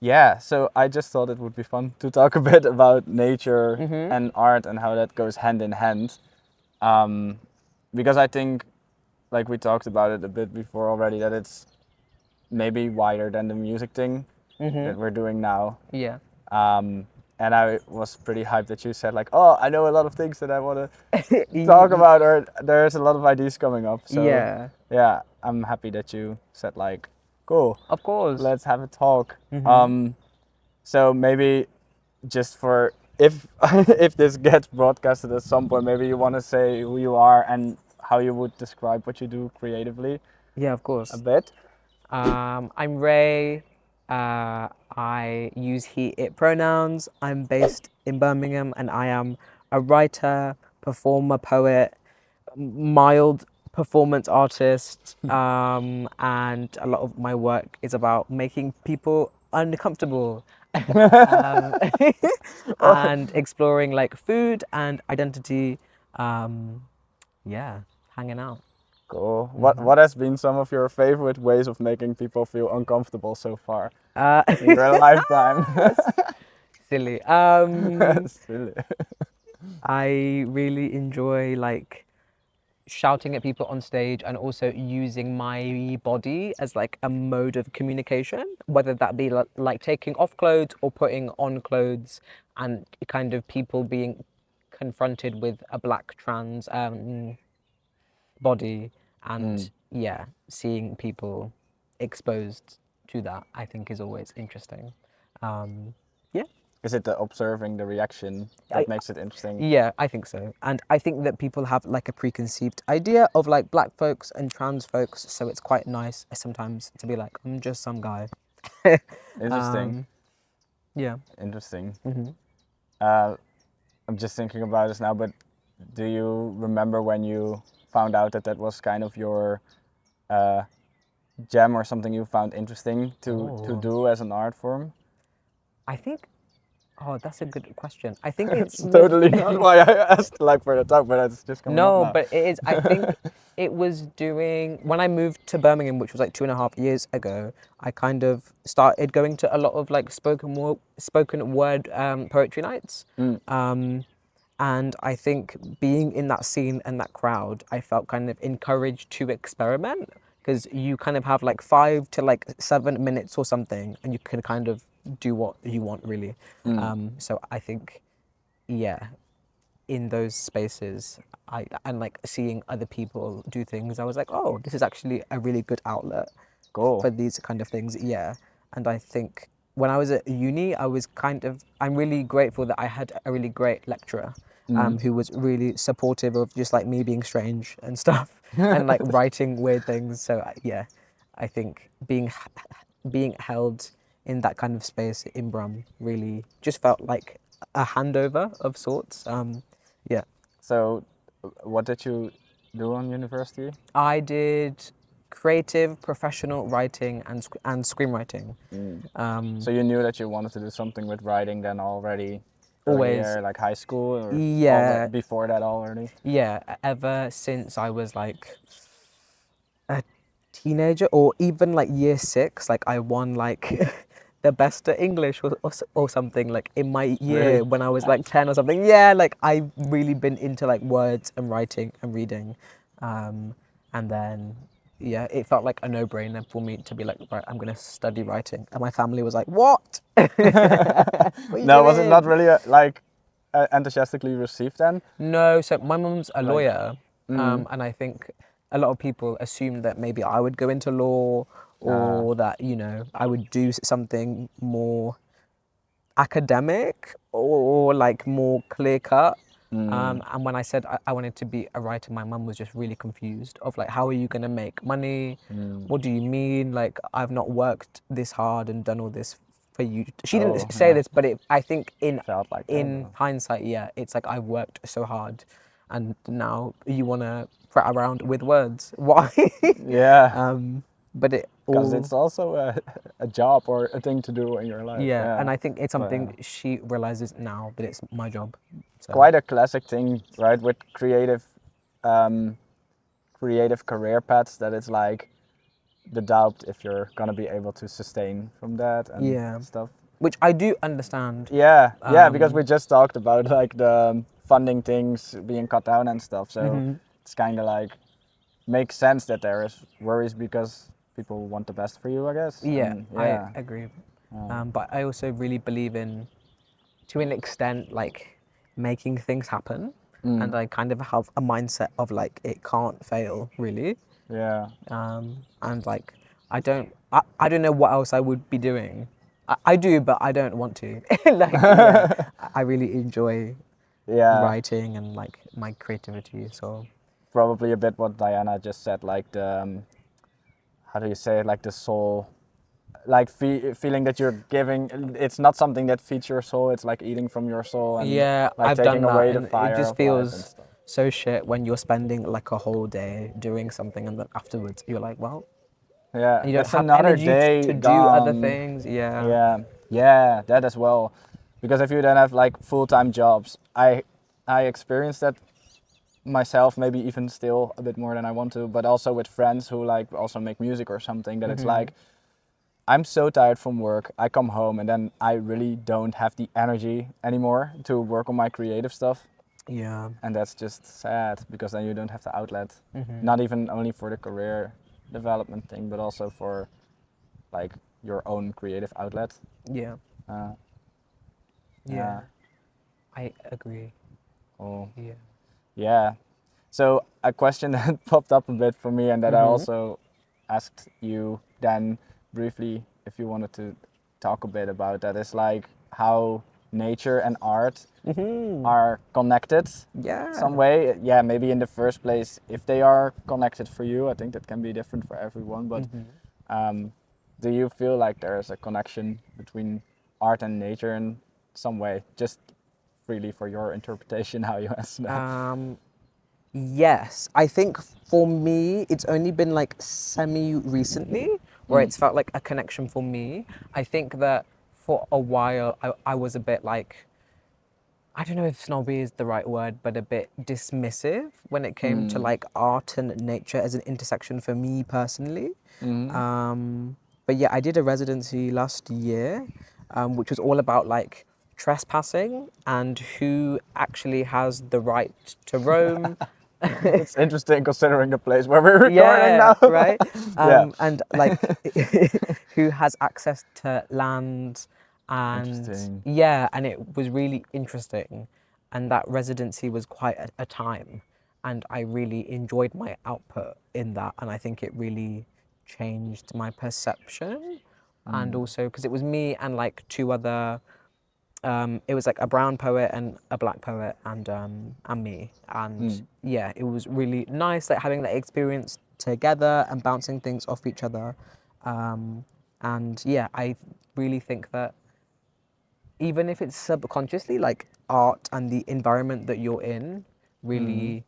Yeah, so I just thought it would be fun to talk a bit about nature Mm-hmm. and art and how that goes hand in hand. Um, because I think, like we talked about it a bit before already, that it's maybe wider than the music thing Mm-hmm. that we're doing now. Yeah. Um, and I was pretty hyped that you said like, oh, I know a lot of things that I want to talk Y- about, or there's a lot of ideas coming up. So Yeah. yeah, I'm happy that you said like, cool, Of course. let's have a talk. Mm-hmm. So maybe just for if if this gets broadcasted at some point, maybe you want to say who you are and how you would describe what you do creatively Yeah, of a course. bit. I'm Ray. I use he, it pronouns. I'm based in Birmingham and I am a writer, performer, poet, mild performance artist. And a lot of my work is about making people uncomfortable um, Oh, and exploring like food and identity. Um, yeah, hanging out. cool. Hmm. What has been some of your favorite ways of making people feel uncomfortable so far Uh, in your lifetime? that's silly. Silly. I really enjoy like shouting at people on stage and also using my body as like a mode of communication, whether that be like taking off clothes or putting on clothes, and kind of people being confronted with a black trans body, Mm. and yeah, seeing people exposed to that, I think is always interesting. Yeah. Is it the observing the reaction I, that makes it interesting? Yeah, I think so. And I think that people have like a preconceived idea of like black folks and trans folks, so it's quite nice sometimes to be like, I'm just some guy. Interesting. um, yeah. Interesting. Hmm. Uh, I'm just thinking about this now, but do you remember when you found out that that was kind of your uh, gem or something you found interesting to Oh, do as an art form? I think. Oh, that's a good question. I think it's It's with. totally not why I asked like for the talk, but it's just coming up No, now. but it is. I think it was doing when I moved to Birmingham, which was like 2.5 years ago. I kind of started going to a lot of like spoken word poetry nights. Mm. Um, and I think being in that scene and that crowd, I felt kind of encouraged to experiment because you kind of have like 5 to like 7 minutes or something, and you can kind of do what you want really. Mm. So I think, yeah, in those spaces, and like seeing other people do things, I was like, oh, this is actually a really good outlet Cool. for these kind of things. Yeah. And I think when I was at uni, I'm really grateful that I had a really great lecturer Mm. who was really supportive of just like me being strange and stuff and like writing weird things. So yeah, I think being held in that kind of space in Brum really just felt like a handover of sorts. Yeah. So, what did you do on university? I did creative professional writing and screenwriting. Mm. Um, So you knew that you wanted to do something with writing then already always, earlier, like high school, or already yeah, before that already? yeah. Ever since I was like a teenager, or even like year six, like I won like the best at English or something like in my Really? year when I was like 10 or something. Yeah, like I've really been into like words and writing and reading. Um, and then, yeah, it felt like a no brainer for me to be like, right, I'm going to study writing. And my family was like, what? What are you No, was it not doing? really like enthusiastically received then? No, so my mum's a Like, lawyer, mm, and I think a lot of people assumed that maybe I would go into law uh, or that, I would do something more academic or like more clear cut. mm, And when I said I wanted to be a writer, my mum was just really confused of like, how are you going to make money? mm. What do you mean? Like, I've not worked this hard and done all this for you. She Oh, didn't say yeah, this, but I think felt like that. in hindsight, yeah, it's like I've worked so hard, and now you want to prat around with words. Why? Yeah, But it because all, it's also a job or a thing to do in your life. yeah, Yeah, and I think it's but something she realizes now that it's my job. it's So quite a classic thing, right? With um, creative career paths, that it's like the doubt if you're gonna be able to sustain from that and Yeah. stuff. Which I do understand. Yeah, yeah, because Um, we just talked about like the funding things being cut down and stuff. So Mhm. it's kind of like makes sense that there is worries because people want the best for you, I guess. Yeah, And I yeah, agree. uh, But I also really believe in, to an extent, like making things happen. And I kind of have a mindset of like it can't fail, really. yeah, And like I don't know what else I would be doing. I do, but I don't want to. Like yeah, I really enjoy yeah. writing and like my creativity. So Probably a bit what Diana just said, like the how do you say it, like the soul, like feeling that you're giving. It's not something that feeds your soul. It's like eating from your soul and yeah, like I've taking done that, away the and it fire just of life and feels stuff. so shit when you're spending like a whole day doing something and then afterwards you're like, well, Yeah, you don't that's have another energy day to do other gone. things. Yeah. Yeah, yeah, that as well. Because if you then have like full-time jobs, I experienced that myself, maybe even still a bit more than I want to, but also with friends who like also make music or something, that it's like I'm so tired from work, I come home and then I really don't have the energy anymore to work on my creative stuff. Yeah. And that's just sad because then you don't have the outlet. Not even only for the career development thing, but also for like your own creative outlet. Yeah. Uh, Yeah. I agree. cool. Yeah. Yeah. So a question that popped up a bit for me and that I also asked you then briefly if you wanted to talk a bit about that is like how nature and art are connected Yeah. some way. Yeah, maybe in the first place, if they are connected for you, I think that can be different for everyone. But do you feel like there's a connection between art and nature in some way? Just freely for your interpretation, how you answer that. Yes, I think for me, it's only been like semi recently where it's felt like a connection for me. I think that for a while, I was a bit like, I don't know if snobby is the right word, but a bit dismissive when it came to like art and nature as an intersection for me personally. But yeah, I did a residency last year, which was all about like trespassing and who actually has the right to roam. It's interesting considering the place where we're recording Yeah, now. right. Yeah. And like who has access to land, and Interesting. yeah, and it was really interesting, and that residency was quite a time, and I really enjoyed my output in that, and I think it really changed my perception, and also because it was me and like two other it was like a brown poet and a black poet and me, and yeah, it was really nice like having that experience together and bouncing things off each other, and yeah, I really think that even if it's subconsciously, like art and the environment that you're in really,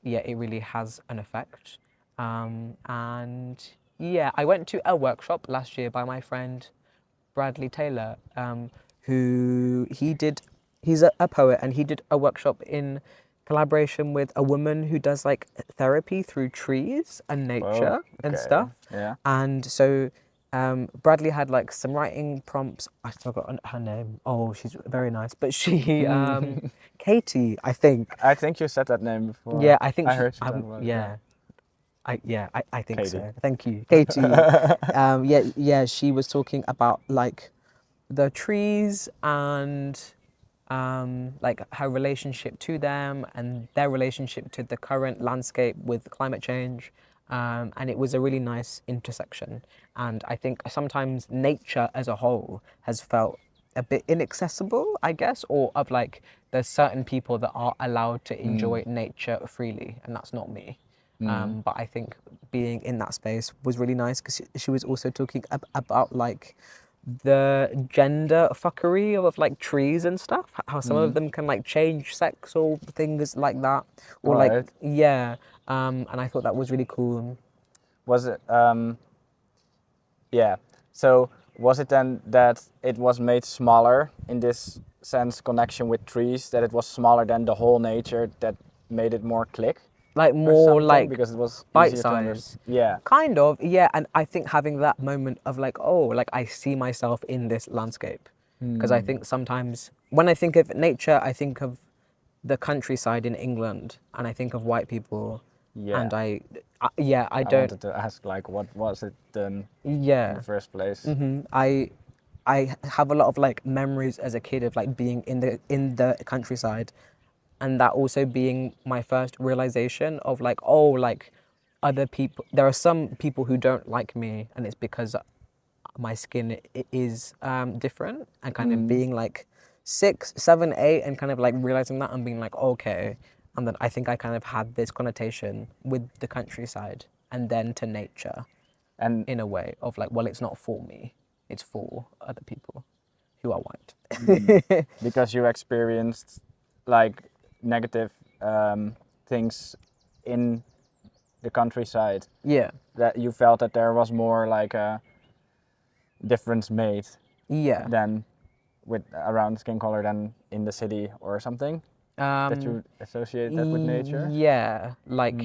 yeah, it really has an effect. And yeah, I went to a workshop last year by my friend Bradley Taylor, who he's a poet, and he did a workshop in collaboration with a woman who does like therapy through trees and Whoa. nature and Okay. stuff. Yeah. And so Bradley had like some writing prompts. I forgot her name. Oh, she's very nice. But she, Katie, I think. I think you said that name before. Yeah, I think I she. heard you talk about it. Yeah, I think Katie. so. Thank you, Katie. Yeah, she was talking about like the trees and like her relationship to them and their relationship to the current landscape with climate change. And it was a really nice intersection. And I think sometimes nature as a whole has felt a bit inaccessible, I guess, or of like there's certain people that are allowed to enjoy nature freely, and that's not me. But I think being in that space was really nice because she was also talking about like the gender fuckery of like trees and stuff, how some of them can like change sex or things like that, or like Right. yeah, and I thought that was really cool. Was it? Yeah. So was it then that it was made smaller in this sense connection with trees, that it was smaller than the whole nature that made it more click? like or more something like because it was bite easier to size. understand. Yeah. Kind of, yeah. And I think having that moment of like, oh, like I see myself in this landscape. Because I think sometimes when I think of nature, I think of the countryside in England and I think of white people. Yeah. And yeah, I I don't, wanted to ask, like, what was it then in yeah. the first place? I have a lot of like memories as a kid of like being in the countryside, and that also being my first realization of like, oh, like other people, there are some people who don't like me and it's because my skin is different, and kind of being like 6, 7, 8 and kind of like realizing that and being like, okay. And then I think I kind of had this connotation with the countryside and then to nature And in a way of like, well, it's not for me, it's for other people who are white. because you experienced like negative things in the countryside, Yeah, that you felt that there was more like a difference made yeah. than with around skin color than in the city or something, that you associate that with nature. Yeah, like,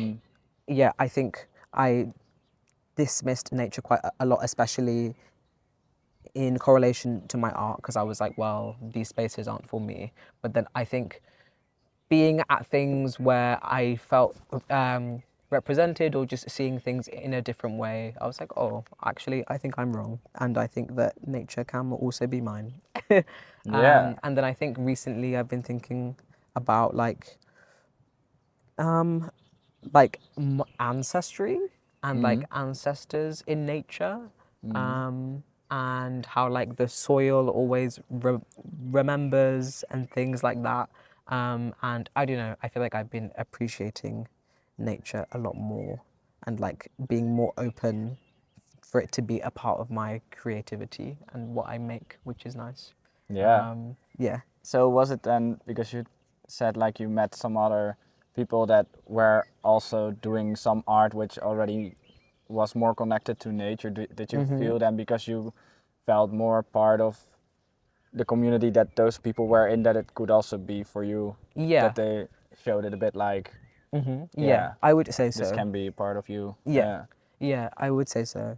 yeah, I think I dismissed nature quite a lot, especially in correlation to my art, because I was like, well, these spaces aren't for me. But then I think being at things where I felt represented or just seeing things in a different way, I was like, oh, actually, I think I'm wrong. And I think that nature can also be mine. Yeah. And then I think recently I've been thinking about um, ancestry and like ancestors in nature, and how like the soil always remembers and things like that. And I don't know, I feel like I've been appreciating nature a lot more and like being more open for it to be a part of my creativity and what I make, which is nice. Yeah. Yeah. So was it then because you said like you met some other people that were also doing some art which already was more connected to nature? Did you feel then because you felt more part of the community that those people were in, that it could also be for you? Yeah. That they showed it a bit like, Yeah, I would say this so. can be part of you. Yeah, yeah, I would say so.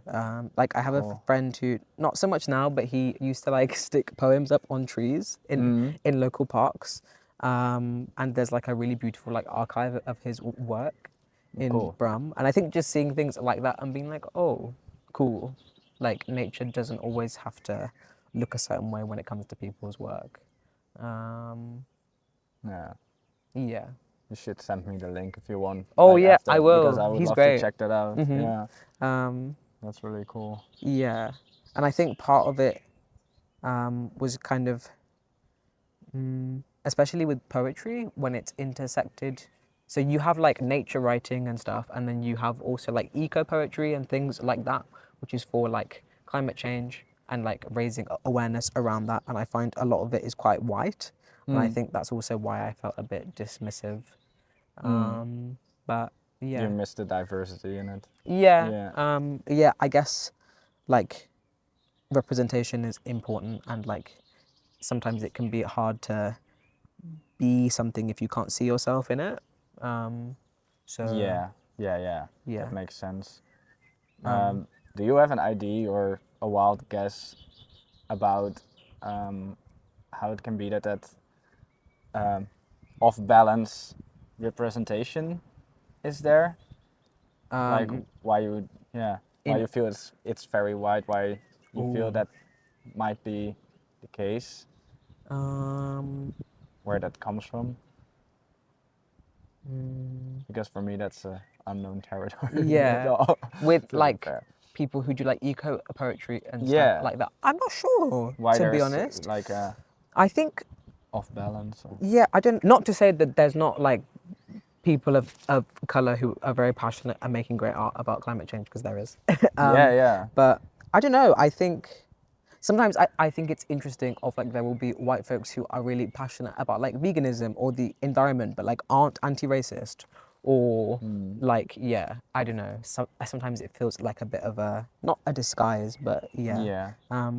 Like I have a Cool. friend who, not so much now, but he used to like stick poems up on trees in local parks. And there's like a really beautiful like archive of his work in Cool. Brum. And I think just seeing things like that and being like, oh, cool. Like nature doesn't always have to look a certain way when it comes to people's work. Yeah. Yeah. You should send me the link if you want. Oh Like yeah, after, I because will. I would He's love to great. check that out. Yeah. Um, That's really cool. Yeah, and I think part of it was kind of, especially with poetry, when it's intersected. So you have like nature writing and stuff, and then you have also like eco poetry and things like that, which is for like climate change and like raising awareness around that. And I find a lot of it is quite white, and I think that's also why I felt a bit dismissive. But yeah. You missed the diversity in it. Yeah, Yeah. yeah, I guess like representation is important, and like sometimes it can be hard to be something if you can't see yourself in it. So Yeah. Yeah. Yeah. yeah. That makes sense. Do you have an idea or a wild guess about how it can be that off balance representation is there? Like why you why In you feel it's very wide, why you feel ooh, that might be the case, um, where that comes from? Because for me that's unknown territory. That's yeah, all. with To be like fair. people who do like eco poetry and stuff Yeah. like that. I'm not sure, Why to be there's honest. like a I think, off balance or yeah, I don't, not to say that there's not like people of color who are very passionate and making great art about climate change, because there is. yeah, yeah. But I don't know, I think sometimes I think it's interesting of like there will be white folks who are really passionate about like veganism or the environment but like aren't anti-racist, or like, yeah, I don't know, sometimes it feels like a bit of a, not a disguise, but yeah. Yeah.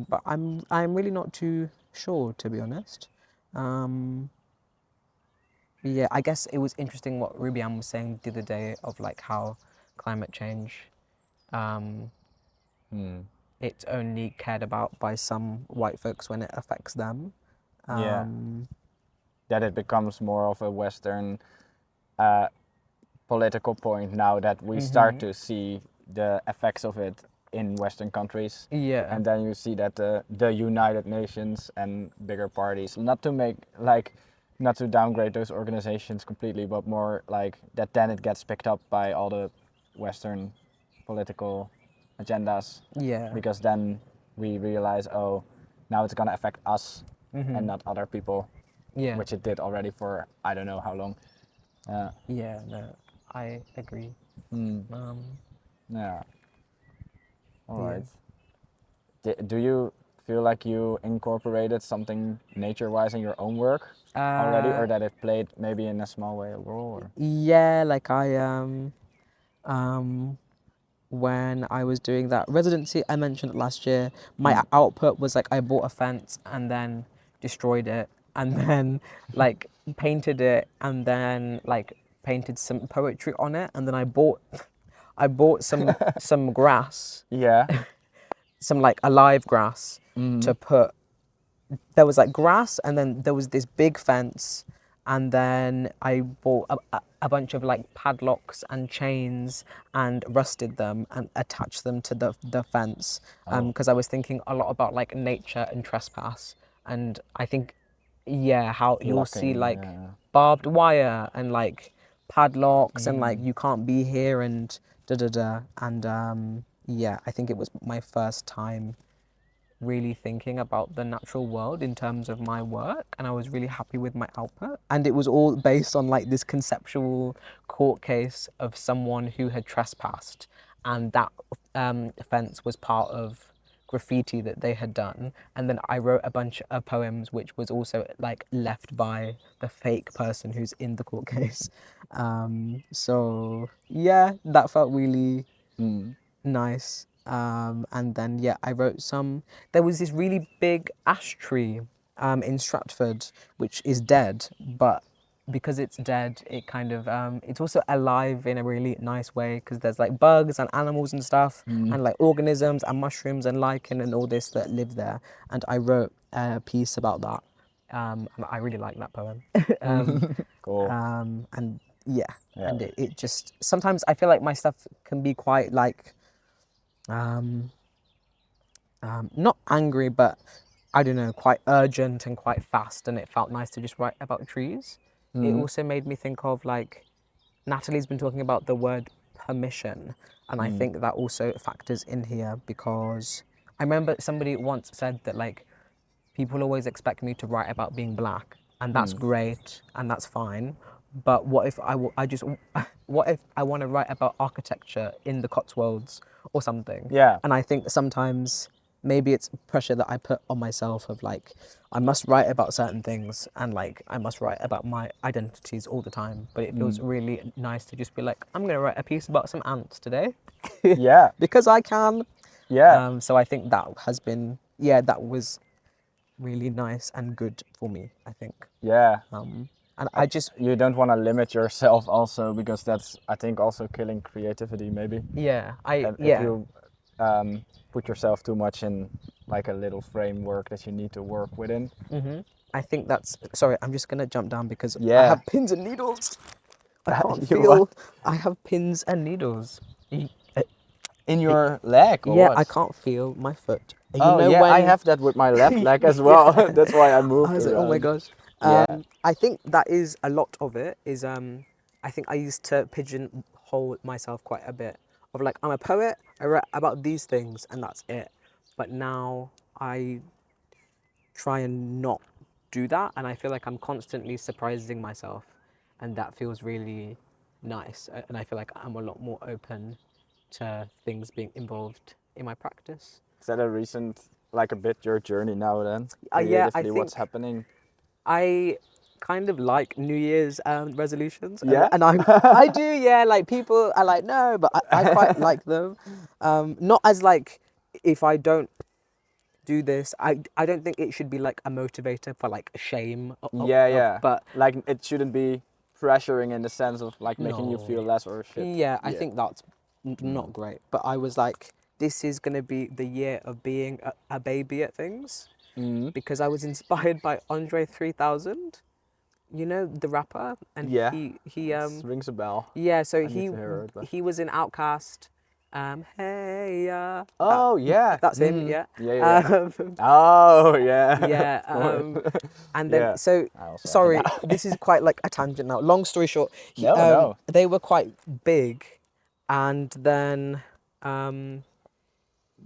But I'm really not too sure, to be honest. Yeah, I guess it was interesting what Rubian was saying the other day of like how climate change, um, Hmm. it's only cared about by some white folks when it affects them. Yeah, Um, that it becomes more of a Western uh, political point now that we start to see the effects of it in Western countries. yeah, And then you see that the United Nations and bigger parties, not to make like, not to downgrade those organizations completely, but more like that then it gets picked up by all the Western political agendas, yeah, because then we realize, oh, now it's gonna affect us and not other people, yeah, which it did already for I don't know how long. yeah. No, I agree. Mm, Um, yeah. All yeah. right. Do you feel like you incorporated something nature-wise in your own work already, or that it played maybe in a small way a role? Or? Yeah, like um, when I was doing that residency I mentioned last year, my output was like I bought a fence and then destroyed it and then like painted it and then like painted some poetry on it and then I bought some grass, Yeah. some like alive grass Mm. to put. There was like grass and then there was this big fence and then I bought a bunch of like padlocks and chains and rusted them and attached them to the fence because I was thinking a lot about like nature and trespass and I think yeah how you'll see Blocking. like barbed wire and like padlocks and like you can't be here and da da da and yeah I think it was my first time really thinking about the natural world in terms of my work and I was really happy with my output and it was all based on like this conceptual court case of someone who had trespassed and that offence was part of graffiti that they had done and then I wrote a bunch of poems which was also like left by the fake person who's in the court case so yeah that felt really nice. And then yeah, I wrote some. There was this really big ash tree in Stratford, which is dead, but because it's dead, it kind of it's also alive in a really nice way because there's like bugs and animals and stuff, and like organisms and mushrooms and lichen and all this that live there. And I wrote a piece about that. And I really like that poem. Cool. And yeah, Yeah. and it just sometimes I feel like my stuff can be quite like um, not angry, but I don't know, quite urgent and quite fast. And it felt nice to just write about trees. It also made me think of like Natalie's been talking about the word permission, and I think that also factors in here because I remember somebody once said that like people always expect me to write about being black, and that's great and that's fine. But what if I just what if I want to write about architecture in the Cotswolds or something? Yeah. And I think sometimes maybe it's pressure that I put on myself of like I must write about certain things and like I must write about my identities all the time. But it feels really nice to just be like I'm going to write a piece about some ants today Yeah. because I can. Yeah. So I think that has been yeah that was really nice and good for me, I think. Yeah. And I just, You don't want to limit yourself also, because that's I think also killing creativity maybe. yeah, And if yeah, you put yourself too much in like a little framework that you need to work within. I think that's, sorry, I'm just gonna jump down because I Yeah. have pins and needles. I can't You what? feel, I have pins and needles. In your leg or Yeah, what? I can't feel my foot. You Oh know yeah, I when, have that with my left leg as well. That's why I I moved was like, oh my around. gosh. Yeah. I think that is a lot of it is, I think I used to pigeonhole myself quite a bit of like, I'm a poet, I write about these things and that's it. But now I try and not do that and I feel like I'm constantly surprising myself and that feels really nice and I feel like I'm a lot more open to things being involved in my practice. Is that a recent, like a bit your journey now then? Yeah, I Creatively, what's think happening? I kind of like New Year's resolutions, Yeah? and I do, yeah. Like people are like, no, but I quite like them. Not as like if I don't do this, I don't think it should be like a motivator for like shame Yeah, of yeah. but Like it shouldn't be pressuring in the sense of like making you No. feel less or shit? Yeah, I think that's not great. But I was like, this is gonna be the year of being a baby at things, because I was inspired by Andre 3000. You know the rapper, and Yeah. he Rings a bell. yeah. So I need to hear it, but he was in Outcast. Hey oh yeah, that's him. Yeah. yeah, yeah. Um, Oh yeah. yeah. Of course. And then Yeah. so I also have it sorry, now. this is quite like a tangent now. Long story short, No. they were quite big, and then um,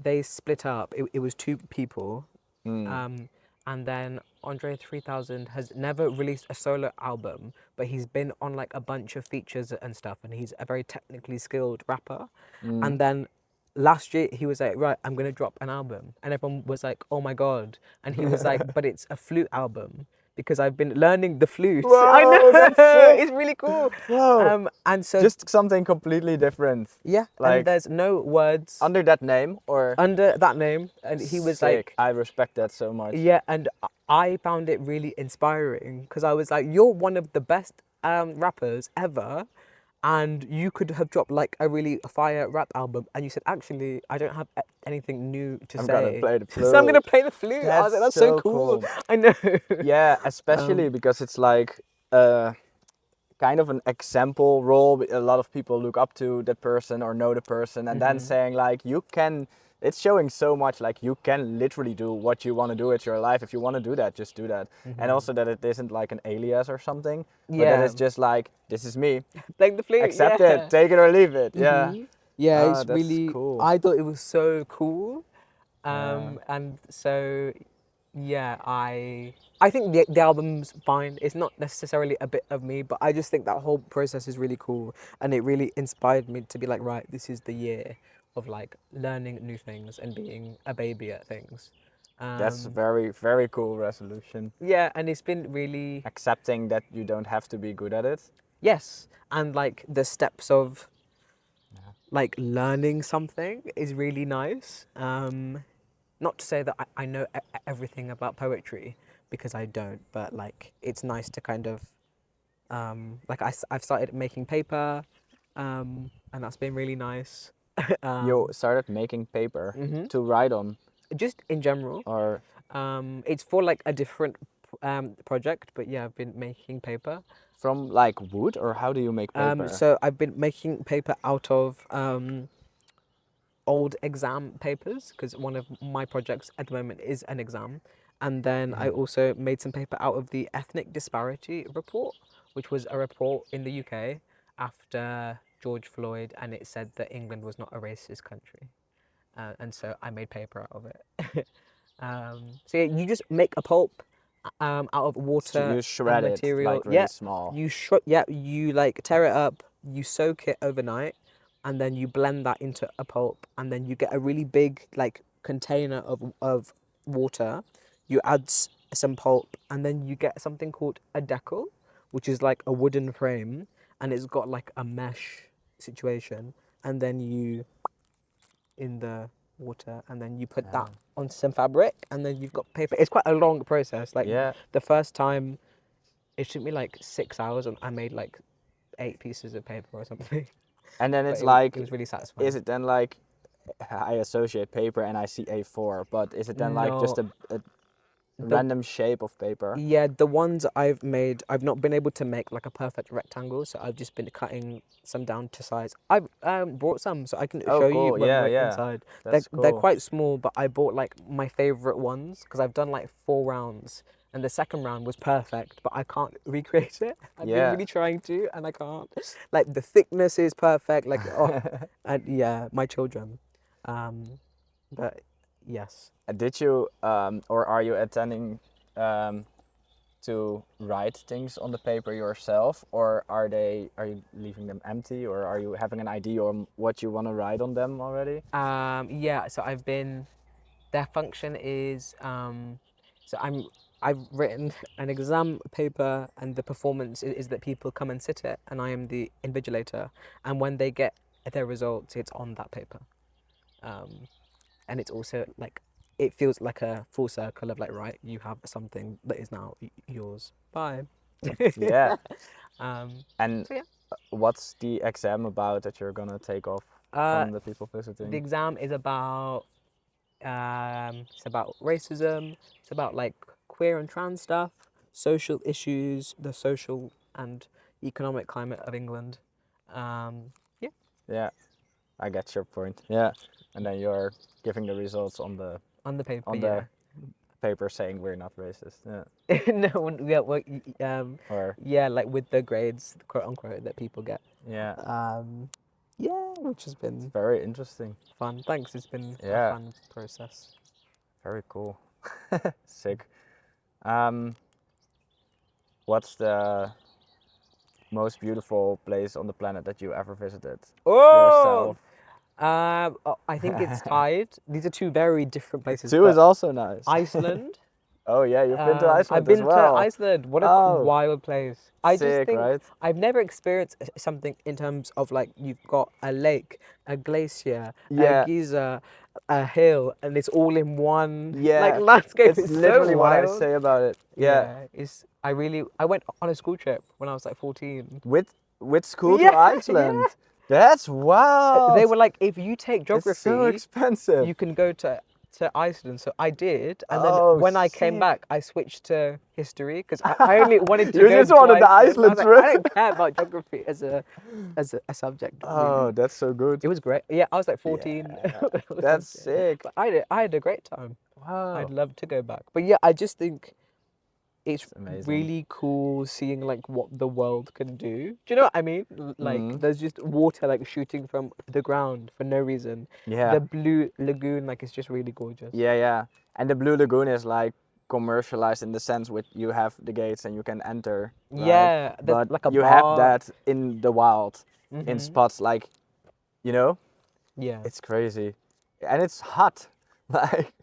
they split up. It was two people, and then Andre 3000 has never released a solo album, but he's been on like a bunch of features and stuff, and he's a very technically skilled rapper. And then last year he was like, right, I'm gonna drop an album, and everyone was like, oh my god, and he was like, but it's a flute album because I've been learning the flute. I Whoa, know, that's sick. it's really cool. Whoa. And so Just something completely different. yeah, and Like there's no words under that name or under that name, and he was sick. like, I respect that so much. yeah, and I found it really inspiring because I was like, you're one of the best rappers ever, and you could have dropped like a really fire rap album, and you said, actually, I don't have anything new to I'm say. gonna play the So I'm gonna flute. play the flute. I was like, that's That's so so cool. cool. I know. Yeah, especially because it's like kind of an example role. A lot of people look up to that person or know the person, and then saying like you can. It's showing so much like you can literally do what you want to do with your life. If you want to do that, just do that. And also that it isn't like an alias or something, but that Yeah. it's just like this is me. Playing the flute. Accept yeah. it, take it or leave it. Yeah. Yeah, Ah, it's that's really. cool. I thought it was so cool, Yeah. and so yeah, I think the album's fine. It's not necessarily a bit of me, but I just think that whole process is really cool, and it really inspired me to be like, right, this is the year of like learning new things and being a baby at things. That's a very, very cool resolution. Yeah, and it's been really Accepting that you don't have to be good at it. yes, and like the steps of like learning something is really nice. Not to say that I know everything about poetry because I don't, but like it's nice to kind of like I've started making paper, and that's been really nice. You started making paper to write on, Just in general, or it's for like a different project, but yeah, I've been making paper. from like wood, or how do you make paper? So I've been making paper out of old exam papers because one of my projects at the moment is an exam. And then I also made some paper out of the ethnic disparity report, which was a report in the UK after George Floyd, and it said that England was not a racist country. And so I made paper out of it. So yeah, you just make a pulp out of water you shred and it material. like really yeah, small. you like tear it up, you soak it overnight, and then you blend that into a pulp, and then you get a really big like container of water. You add some pulp, and then you get something called a decal, which is like a wooden frame, and it's got like a mesh situation, and then you in the water, and then you put that on some fabric, and then you've got paper. It's quite a long process. Like Yeah. the first time, it took me like 6 hours, and I made like 8 pieces of paper or something. And then But it's it like, was really satisfying. is it then like, I associate paper and I see A4, but is it then like just No. a random shape of paper? Yeah, the ones I've made, I've not been able to make like a perfect rectangle, so I've just been cutting some down to size. I've brought some, so I can Oh, show you cool. when Yeah, we're yeah. inside. That's They're cool. quite small, but I bought like my favorite ones because I've done like 4 rounds, and the second round was perfect, but I can't recreate it. I've been Yeah. really trying to, and I can't. Like the thickness is perfect. Like oh, and yeah, my children. But yes. Did you, or are you attending to write things on the paper yourself, or are you leaving them empty, or are you having an idea on what you want to write on them already? Yeah, so I've been. Their function is so I've written an exam paper, and the performance is that people come and sit it, and I am the invigilator, and when they get their results, it's on that paper, and it's also like it feels like a full circle of like right, you have something that is now yours. Bye. Yeah. Um, And so yeah. what's the exam about that you're gonna take off Uh, from the people the visiting? exam is about it's about racism. It's about like queer and trans stuff, social issues, the social and economic climate of England. Yeah, Yeah, I get your point. Yeah, and then you're giving the results on the paper, on yeah. the paper saying we're not racist. Yeah, Yeah, well, or yeah, like with the grades, quote unquote, that people get. yeah, Yeah, which has it's been very interesting. fun. Thanks, it's been a Yeah, fun process. very cool. Sick. Um, what's the most beautiful place on the planet that you ever visited Oh, yourself? I think it's tied. These are two very different places, Two is but also nice. Iceland. Oh yeah, you've been to I've Iceland as been to well. Iceland. What a Oh, wild place. I just sick, think right? I've never experienced something in terms of like you've got a lake, a glacier, a Yeah, geyser, a hill, and it's all in one like yeah. landscape. It's It's so literally what I wild. say about it. Yeah. Yeah, I went on a school trip when I was like 14. With school to Yeah, Iceland. yeah. That's They wild. were like, if you take It's so geography, expensive. you can go to Iceland. So I did, and then Oh, when I came sick. back, I switched to history because I only wanted to You go just to wanted the Iceland. I Iceland was like, I trip. don't care about geography as a subject really. Oh, that's so good. It was great. Yeah, I was like 14 Yeah. or That's something, sick. but I had a great time. I'd Wow. love to go back. But yeah, I just think it's It's amazing. really cool seeing like what the world can do. Do you know what I mean? Like Mm. there's just water like shooting from the ground for no reason. Yeah. The blue lagoon like it's just really gorgeous. Yeah, yeah. And the Blue Lagoon is like commercialized in the sense with you have the gates and you can enter, right? Yeah, there's But like a you have bar. that in the wild, in Mhm. spots like, you know, Yeah. it's crazy. And it's hot. Like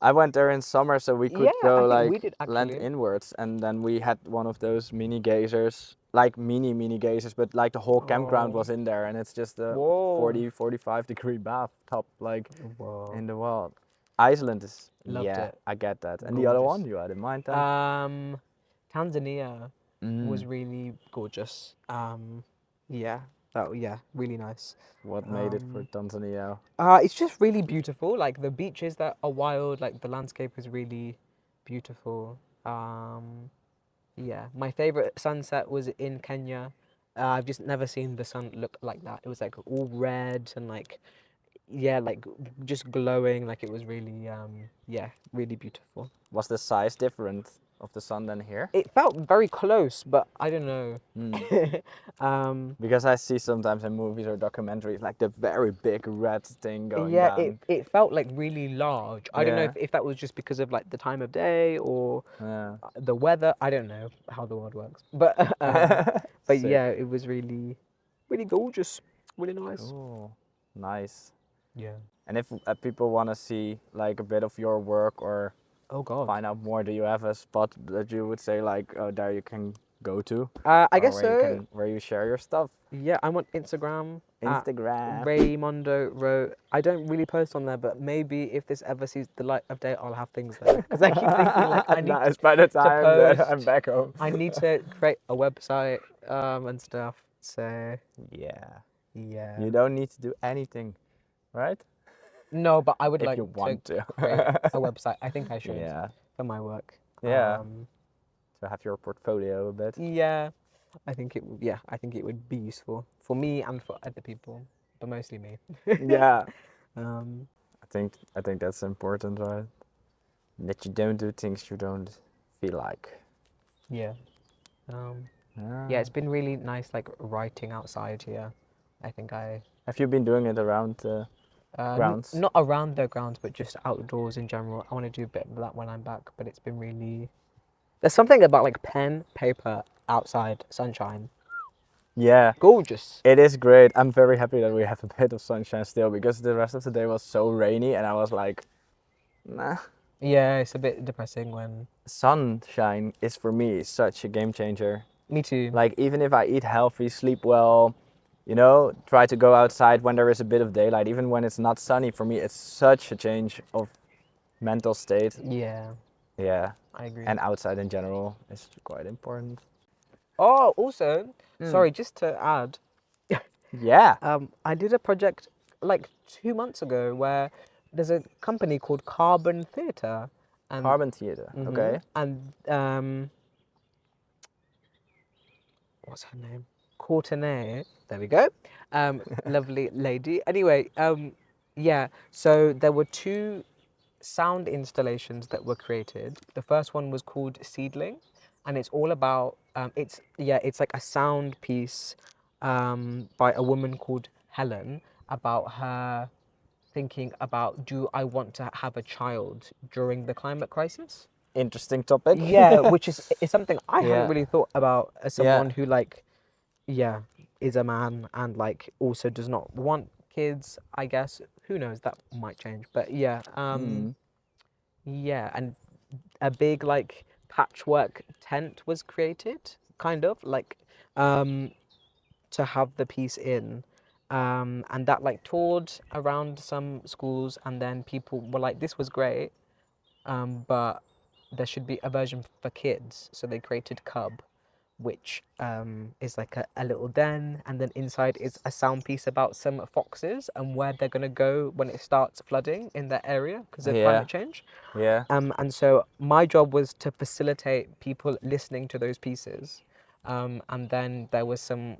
I went there in summer so we Yeah, could I go think we like did land actually. inwards, and then we had one of those mini geysers, like mini geysers, but like the whole campground Oh. was in there, and it's just a Whoa. 40-45 degree bathtub like Whoa. in the wild. Iceland is, Loved yeah, it. I get that. And the other Gorgeous. one you had in mind then? Um, Tanzania was Mm. really gorgeous. Yeah, yeah, really nice. What made it for Um, Tanzania? it's just really beautiful. Like the beaches that are wild. Like the landscape is really beautiful. Yeah, my favorite sunset was in Kenya. I've just never seen the sun look like that. It was like all red and like yeah, like just glowing. Like it was really yeah, really beautiful. Was the size different of the sun than here? It felt very close, but I don't know. Mm. um, Because I see sometimes in movies or documentaries like the very big red thing going yeah, it, down. it felt like really large. I don't know Yeah, if that was just because of like the time of day or yeah. the weather. I don't know how the world works, but but Sick. yeah, it was really, really gorgeous, really nice. Cool. Nice. Yeah. And if people want to see like a bit of your work or Oh God. find out more, do you have a spot that you would say like, oh, there you can go to, I or guess so. where you share your stuff? Yeah, I'm on Instagram at Instagram. Raymondo wrote. I don't really post on there, but maybe if this ever sees the light of day, I'll have things there. Because I keep thinking like I need Nice. By the to time that I'm post. back home. I need to create a website and stuff. So Yeah. yeah. You don't need to do anything, right? No, but I would If like you want to. create a website. I think I should Yeah. for my work. Yeah. To have your portfolio a bit. Yeah. Yeah, I think it would be useful for me and for other people, but mostly me. Yeah. um, I think that's important, right? That you don't do things you don't feel like. yeah. Um, Ah. yeah, it's been really nice, like writing outside here. I think I Have you been doing it around grounds? not around the grounds, but just outdoors in general. I want to do a bit of that when I'm back, but it's been really. There's something about like pen, paper, outside, sunshine. Yeah, Gorgeous. it is great. I'm very happy that we have a bit of sunshine still, because the rest of the day was so rainy and I was like, nah. Yeah, it's a bit depressing when. Sunshine is for me such a game changer. Me too. Like even if I eat healthy, sleep well, try to go outside when there is a bit of daylight, even when it's not sunny, for me it's such a change of mental state. Yeah, Yeah. I agree. And outside in general is quite important. Oh, also, sorry, just to add, Yeah. I did a project like 2 months ago where there's a company called Carbon Theatre, and Carbon theater. Okay. and what's her name? Courtenay. There we go. Lovely lady. Anyway, yeah. So there were two sound installations that were created. The first one was called Seedling, and it's all about it's like a sound piece by a woman called Helen about her thinking about, do I want to have a child during the climate crisis? Interesting topic. Yeah, which is something I hadn't Yeah. really thought about as Yeah. someone who like yeah is a man and like also does not want kids. I guess who knows, that might change, but yeah. Mm. Yeah, and a big like patchwork tent was created, kind of like um, to have the piece in. And that like toured around some schools, and then people were like, "This was great, but there should be a version for kids." So they created Cub, which is like a little den, and then inside is a sound piece about some foxes and where they're gonna go when it starts flooding in that area because of Yeah. climate change. Yeah. And so my job was to facilitate people listening to those pieces. And then there was some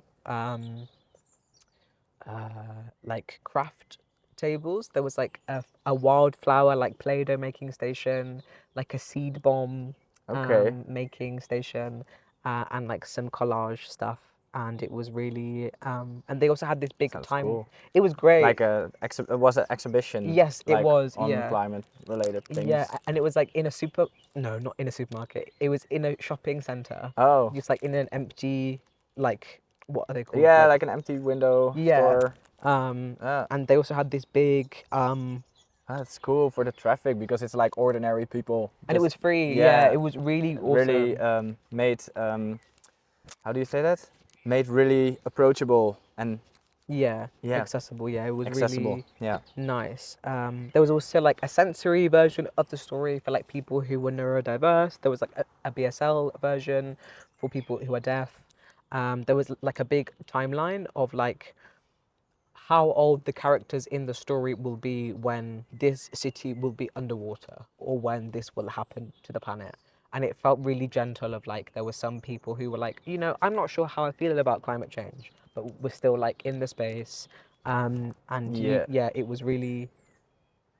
like craft tables. There was like a wildflower like Play-Doh making station, like a seed bomb Okay. making station, and like some collage stuff. And it was really and they also had this big Sounds time. cool. It was great. Like it was an exhibition. Yes, it Like was. on Yeah. climate related Yeah, things. and it was like in a super no, not in a supermarket. It was in a shopping center. Oh. Just like in an empty like what are they called? Yeah, like Like an empty window yeah. store. Um Ah, and they also had this big that's cool for the traffic because it's like ordinary people. and it Just was free. Yeah, yeah, it was really really awesome. made how do you say that? Made really approachable and Yeah, yeah, accessible. Yeah, it was accessible. really Yeah. nice. There was also like a sensory version of the story for like people who were neurodiverse. There was like a BSL version for people who are deaf. There was like a big timeline of like how old the characters in the story will be when this city will be underwater or when this will happen to the planet. And it felt really gentle of like there were some people who were like, I'm not sure how I feel about climate change, but we're still like in the space. And Yeah. yeah, it was really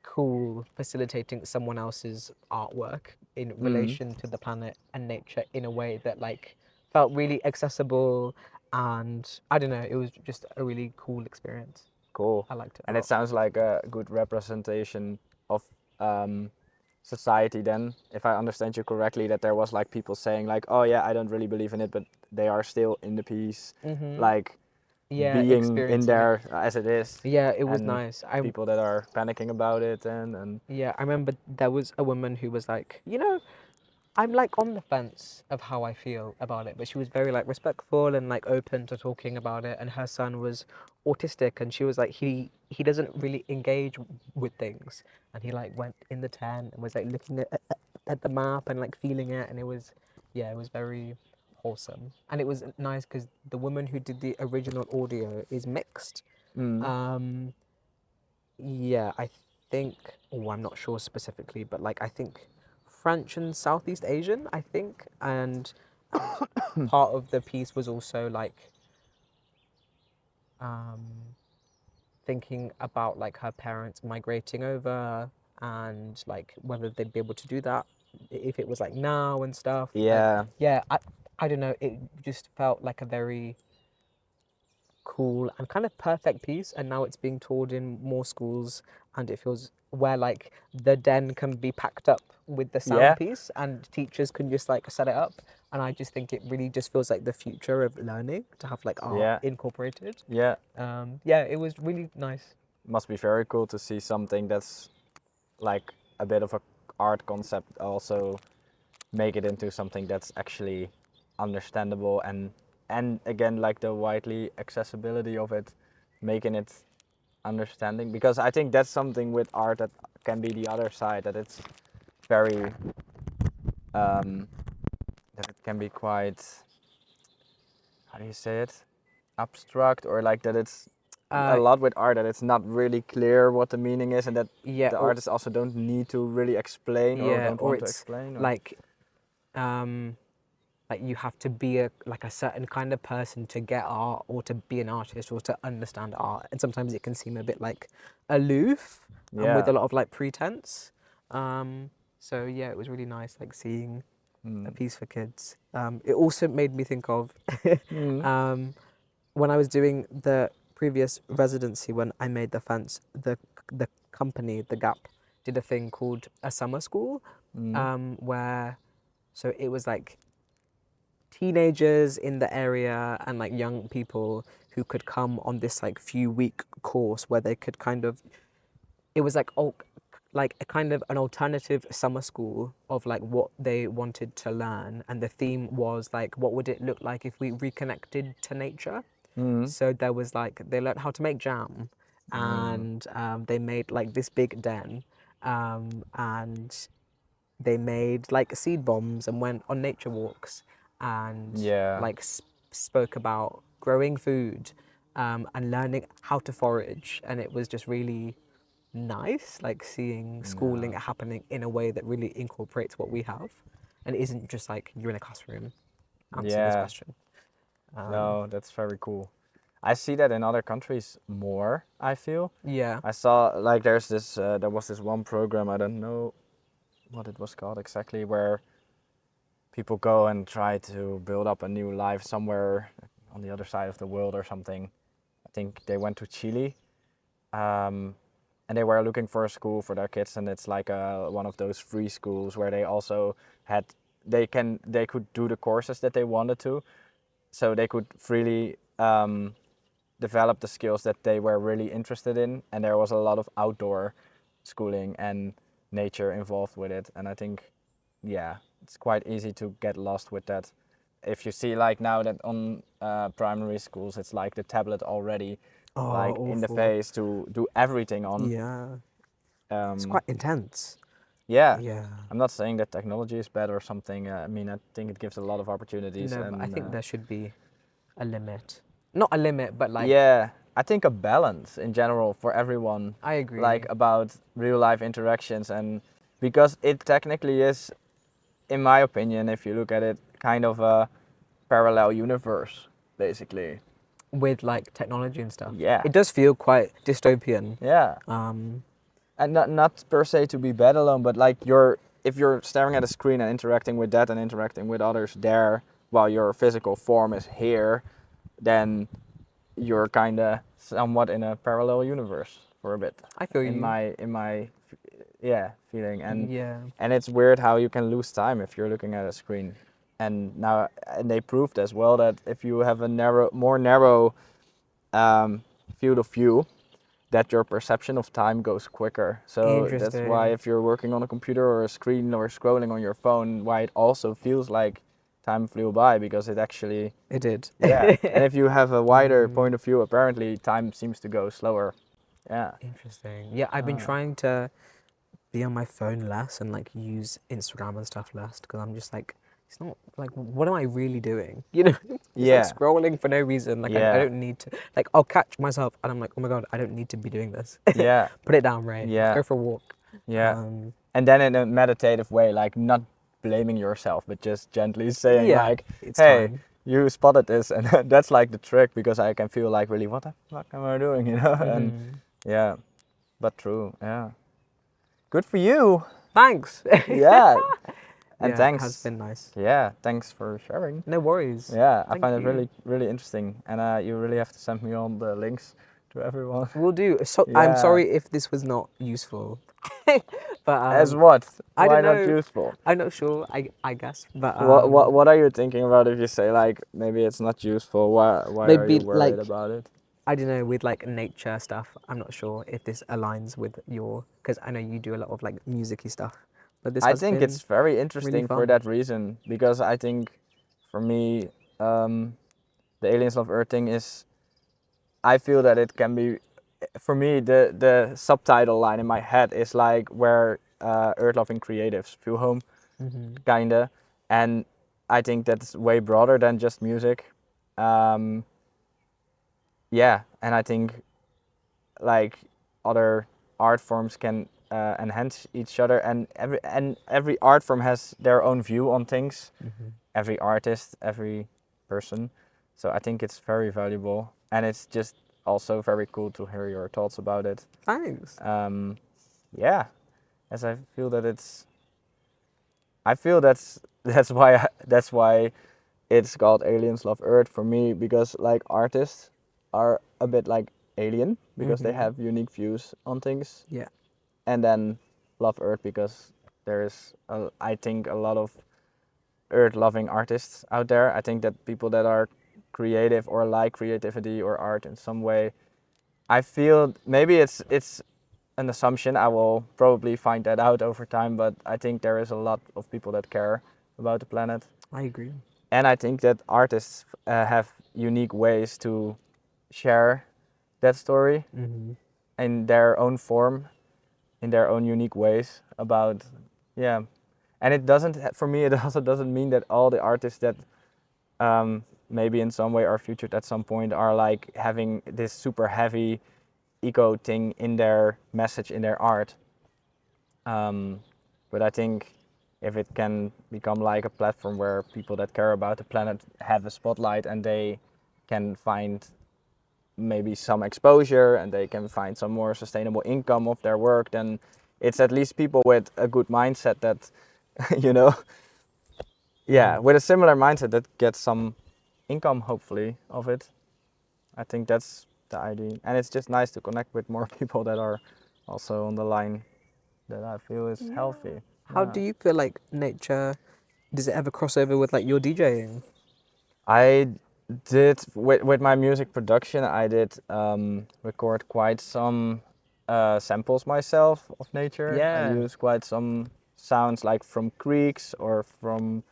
cool facilitating someone else's artwork in Mm. relation to the planet and nature in a way that like felt really accessible, and I don't know, it was just a really cool experience. Cool. I liked it a And it lot. sounds like a good representation of um, society then, if I understand you correctly, that there was like people saying like, oh yeah, I don't really believe in it, but they are still in the piece, like Yeah, being in experiencing it. there as it is, Yeah, it was and nice. people that are panicking about it and Yeah, I remember there was a woman who was like, I'm like on the fence of how I feel about it, but she was very like respectful and like open to talking about it. And her son was autistic, and she was like, he doesn't really engage with things, and he like went in the tent and was like looking at the map and like feeling it, and it was yeah, it was very wholesome, and it was nice because the woman who did the original audio is mixed. mm, Um, yeah, I think. Oh, I'm not sure specifically, but like I think French and Southeast Asian. I think, and part of the piece was also like um, thinking about like her parents migrating over and like whether they'd be able to do that if it was like now and stuff. Like yeah, yeah, I don't know. It just felt like a very cool and kind of perfect piece, and now it's being toured in more schools, and it feels where like the den can be packed up with the sound yeah, piece and teachers can just like set it up, and I just think it really just feels like the future of learning to have like art yeah, incorporated. yeah. Yeah, it was really nice. Must be very cool to see something that's like a bit of a art concept also make it into something that's actually understandable and again like the widely accessibility of it, making it understanding, because I think that's something with art that can be the other side, that it's very that it can be quite how do you say it, abstract, or like that it's a Uh, lot with art that it's not really clear what the meaning is, and that yeah, the or artists also don't need to really explain or yeah, don't or want to it's explain. Or like like you have to be a certain kind of person to get art or to be an artist or to understand art, and sometimes it can seem a bit like aloof and with yeah. a lot of like pretense. So yeah, it was really nice like seeing a Mm. piece for kids. It also made me think of Mm. um, when I was doing the previous residency, when I made the fence, the company, the Gap, did a thing called a summer school, Mm. where so it was like teenagers in the area and like young people who could come on this like few week course where they could kind of, it was like like a kind of an alternative summer school of like what they wanted to learn, and the theme was like what would it look like if we reconnected to nature. Mm. So there was like they learned how to make jam, Mm. and they made like this big den, and they made like seed bombs and went on nature walks, and Yeah. like spoke about growing food, and learning how to forage, and it was just really nice, like seeing schooling Yeah. happening in a way that really incorporates what we have, and isn't just like you're in a classroom, answer this Yeah. question. Um, No, that's very cool. I see that in other countries more, I feel. yeah. I saw like there's this there was this one program, I don't know what it was called exactly, where people go and try to build up a new life somewhere on the other side of the world or something. I think they went to Chile, um, and they were looking for a school for their kids, and it's like one of those free schools where they also had they could do the courses that they wanted to, so they could freely develop the skills that they were really interested in, and there was a lot of outdoor schooling and nature involved with it. And I think, yeah, it's quite easy to get lost with that. If you see like now that on primary schools, it's like the tablet already, Oh, like in the awful. face to do everything on. Yeah. It's Um, quite intense. yeah, Yeah. I'm not saying that technology is bad or something. I mean, I think it gives a lot of opportunities, No, but I and think there should be a limit. Not a limit, but like, yeah, I think a balance in general for everyone, I agree. like about real life interactions, and because it technically is, in my opinion, if you look at it, kind of a parallel universe, basically. With like technology and stuff. Yeah, It does feel quite dystopian. yeah, Um, and not per se to be bad alone, but like if you're staring at a screen and interacting with that and interacting with others there while your physical form is here, then you're kind of somewhat in a parallel universe for a bit, I feel in you. my yeah feeling. Yeah. And it's weird how you can lose time if you're looking at a screen. And they proved as well that if you have a more narrow field of view, that your perception of time goes quicker. So that's why Interesting. if you're working on a computer or a screen or scrolling on your phone, why it also feels like time flew by, because it actually, It did. yeah. And if you have a wider Mm, point of view, apparently time seems to go slower. Yeah. interesting. Yeah, I've been Ah. trying to be on my phone less and like use Instagram and stuff less because I'm just like, it's not like, what am I really doing? You know, just like Yeah. scrolling for no reason. Like, I Yeah. don't need to, like, I'll catch myself and I'm like, oh my God, I don't need to be doing this. Yeah. Put it down, Ray. Yeah. Go for a walk. Yeah. And then in a meditative way, like not blaming yourself, but just gently saying Yeah, like, it's hey, time. you spotted this, and that's like the trick, because I can feel like really, what the fuck am I doing, you know? And Hmm. yeah, but true, yeah. Good for you. Thanks. Yeah. And Yeah, it has thanks. been nice. Yeah, thanks for sharing. No worries. Yeah, I Thank find it you. really, really interesting. And you really have to send me on the links to everyone. We'll do. So I'm Yeah. sorry if this was not useful, but As what? I Why don't not know. useful? I'm not sure. I guess, but What are you thinking about if you say like maybe it's not useful? Why are you maybe worried like about it? I don't know with like nature stuff. I'm not sure if this aligns with your because I know you do a lot of like musicy stuff, but this I has think been it's very really interesting for fun. that reason, because I think for me, the Aliens Love Earth thing is, I feel that it can be, for me, the subtitle line in my head is like where Earth loving creatives feel home, Hmm. kinda, and I think that's way broader than just music. Um, yeah, and I think like other art forms can enhance each other, and every art form has their own view on things. Every artist, every person. So I think it's very valuable, and it's just also very cool to hear your thoughts about it. Thanks. Yeah, as I feel that it's. I feel that's why it's called Aliens Love Earth for me, because like artists are a bit like alien because they have unique views on things, Yeah. and then love Earth because there's I think a lot of Earth loving artists out there. I think that people that are creative or like creativity or art in some way, I feel maybe it's an assumption. I will probably find that out over time, but I think there is a lot of people that care about the planet. I agree. And I think that artists have unique ways to share that story in their own form, in their own unique ways about, yeah. And it doesn't, for me, it also doesn't mean that all the artists that maybe in some way are featured at some point are like having this super heavy eco thing in their message, in their art. But I think if it can become like a platform where people that care about the planet have a spotlight and they can find maybe some exposure and they can find some more sustainable income of their work, then it's at least people with a good mindset that, you know, yeah, with a similar mindset that gets some income hopefully of it. I think that's the idea. And it's just nice to connect with more people that are also on the line that I feel is healthy. How Yeah. do you feel like nature? Does it ever cross over with like your DJing? I did with my music production. I did record quite some samples myself of nature. I Yeah. use quite some sounds like from creeks or from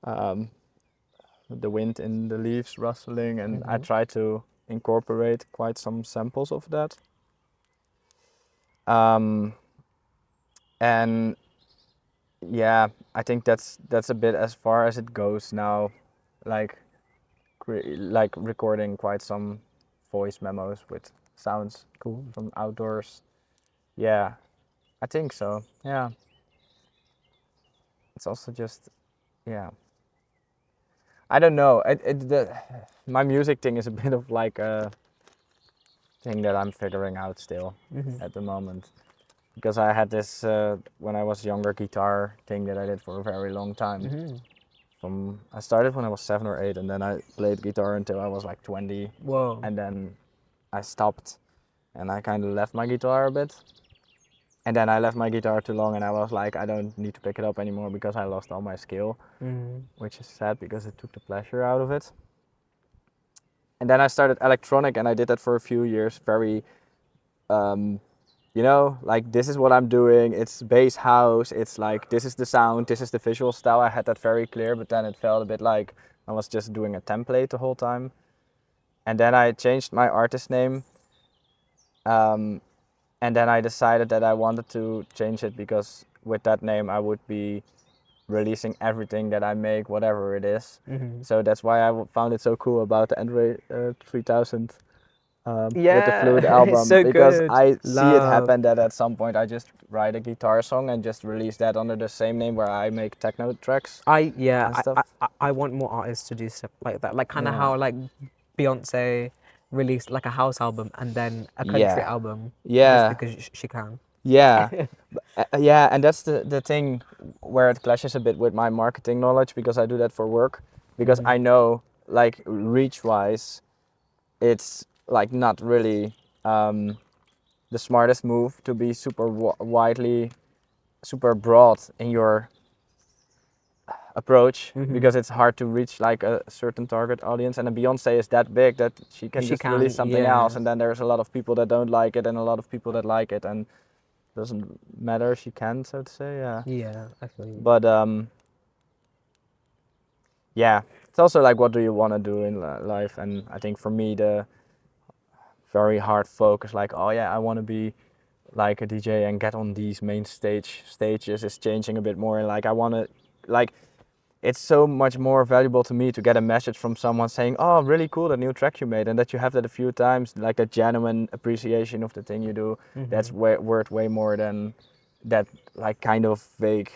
um, the wind in the leaves rustling, and I try to incorporate quite some samples of that. Um, and yeah, I think that's a bit as far as it goes now, like like recording quite some voice memos with sounds Cool. from outdoors. Yeah, I think so. Yeah, it's also just, yeah. I don't know. My music thing is a bit of like a thing that I'm figuring out still at the moment, because I had this when I was younger guitar thing that I did for a very long time. I started when I was 7 or 8, and then I played guitar until I was like 20, Whoa. and then I stopped, and I kind of left my guitar a bit. And then I left my guitar too long, and I was like, I don't need to pick it up anymore because I lost all my skill, which is sad because it took the pleasure out of it. And then I started electronic, and I did that for a few years, very, like this is what I'm doing. It's bass house. It's like this is the sound. This is the visual style. I had that very clear, but then it felt a bit like I was just doing a template the whole time. And then I changed my artist name. And then I decided that I wanted to change it because with that name I would be releasing everything that I make, whatever it is. So that's why I found it so cool about the Android 3000 with the Flute Yeah, it's album, so because good. I see it Love. happen that at some point I just write a guitar song and just release that under the same name where I make techno tracks Yeah, and stuff. I want more artists to do stuff like that. Like kind of Yeah. how like Beyonce released like a house album and then a country Yeah. album just Yeah. because she can. Yeah. Yeah, and that's the thing where it clashes a bit with my marketing knowledge, because I do that for work. Because I know, like, reach wise, it's like not really the smartest move to be super widely, super broad in your approach, because it's hard to reach like a certain target audience. And a Beyonce is that big that she can She just can, release something else, yeah. and then there's a lot of people that don't like it and a lot of people that like it, and doesn't matter, she can, so to say. Yeah. Yeah, I feel you. But yeah, it's also like, what do you want to do in life? And I think for me, the very hard focus, like, oh yeah, I want to be like a DJ and get on these main stages, is changing a bit more. And like, I want to, like, it's so much more valuable to me to get a message from someone saying, "Oh, really cool, the new track you made," and that you have that a few times, like that genuine appreciation of the thing you do. That's worth way more than that like kind of vague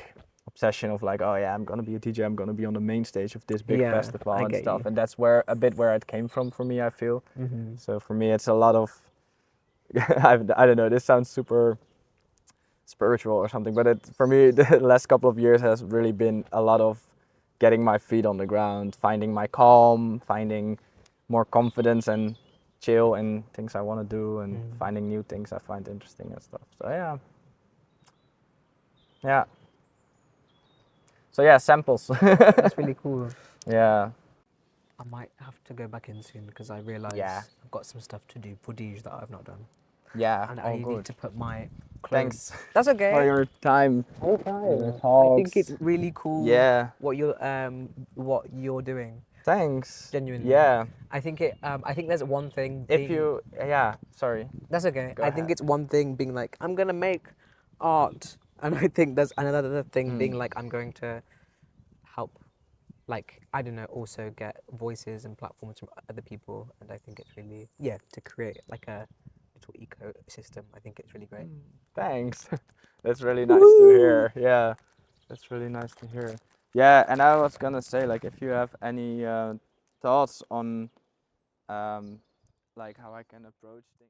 obsession of like, oh yeah, I'm gonna be a DJ, I'm gonna be on the main stage of this big Yeah, festival I and get stuff. you. And that's where it came from for me, I feel. So for me, it's a lot of I don't know. This sounds super spiritual or something, but for me the last couple of years has really been a lot of getting my feet on the ground, finding my calm, finding more confidence and chill in things I want to do, and finding new things I find interesting and stuff. So yeah. So yeah, samples. That's really cool. Yeah. I might have to go back in soon because I realise Yeah. I've got some stuff to do for Dij that I've not done. Yeah. And All I need good. to put my Thanks clothes. That's okay. for your time. I think it's really cool Yeah. what you're doing. Thanks. Genuinely. Yeah. I think there's one thing If being, you, yeah, sorry. that's okay. Go I think ahead. it's one thing being like, I'm gonna make art, and I think there's another thing being like, I'm going to help, like, I don't know, also get voices and platforms from other people. And I think it's really, yeah, to create like a little ecosystem. I think it's really great. Thanks. That's really nice to hear. Yeah. That's really nice to hear. Yeah, and I was gonna say, like, if you have any thoughts on like how I can approach things.